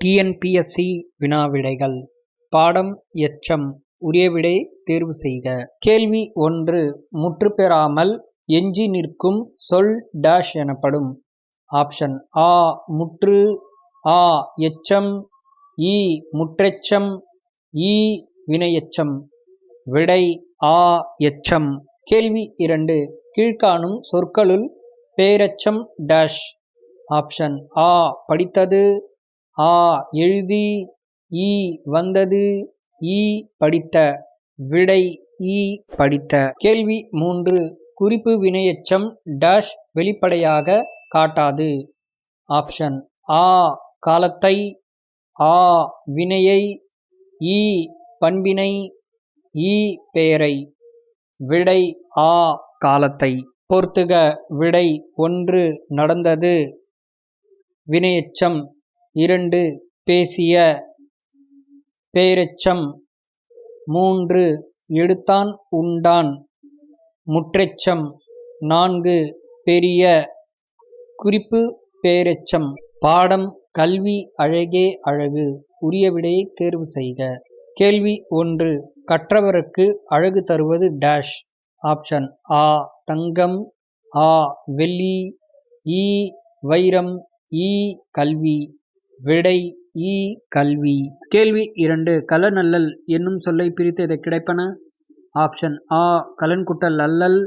TNPSC வினாவிடைகள் பாடம் எச்சம் உரிய விடை தேர்வு செய்க. கேள்வி 1. முற்றுப்பெறாமல் எஞ்சி நிற்கும் சொல் டேஷ் எனப்படும். ஆப்ஷன் ஆ முற்று, ஆ எச்சம், இ முற்றெச்சம், இ வினையெச்சம். விடை ஆ எச்சம். கேள்வி 2. கீழ்காணும் சொற்களுள் பெயரெச்சம் டேஷ். ஆப்ஷன் ஆ படித்தது, ஆ எழுதி, இ வந்தது, இ படித்த. விடை இ படித்த. கேள்வி 3. குறிப்பு வினையெச்சம் டேஷ் வெளிப்படையாக காட்டாது. ஆப்ஷன் ஆ காலத்தை, ஆ வினையை, இ பண்பினை, இ பெயரை. விடை ஆ காலத்தை. பொறுத்துக. விடை 1 நடந்தது, வினையெச்சம் 2 பேசிய, பெயரெச்சம் 3 எடுத்தான் உண்டான், முற்றெச்சம் 4 பெரிய. குறிப்பு பெயரெச்சம். பாடம் கல்வி அழகே அழகு. உரிய விடையை தேர்வு செய்க. கேள்வி 1. கற்றவருக்கு அழகு தருவது டேஷ். ஆப்ஷன் ஆ தங்கம், ஆ வெள்ளி, இ வைரம், இ கல்வி. விடை இ கல்வி. கேள்வி 2. கலனல்லல் என்னும் சொல்லை பிரித்து எதை கிடைப்பன. ஆப்ஷன் ஆ கலன் கூட்டல் அல்லல்,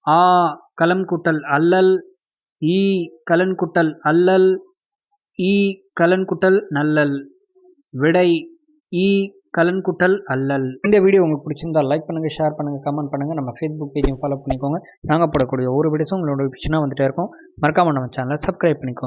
ஆ கலம் கூட்டல் அல்லல், இ கலன் கூட்டல் அல்லல், இ கலன் கூட்டல் நல்லல். விடை இ கலன் கூட்டல் அல்லல். இந்த வீடியோ உங்களுக்கு பிடிச்சிருந்தா லைக் பண்ணுங்கள், ஷேர் பண்ணுங்கள், கமெண்ட் பண்ணுங்கள். நம்ம ஃபேஸ்புக் பேஜையும் ஃபாலோ பண்ணிக்கோங்க. நாங்கள் போடக்கூடிய ஒரு வீடியோஸும் உங்களோட நோட்டிஃபிகேஷனாக வந்துட்டே இருக்கும். மறக்காமல் நம்ம சேனலை சப்ஸ்கிரைப் பண்ணிக்கோங்க.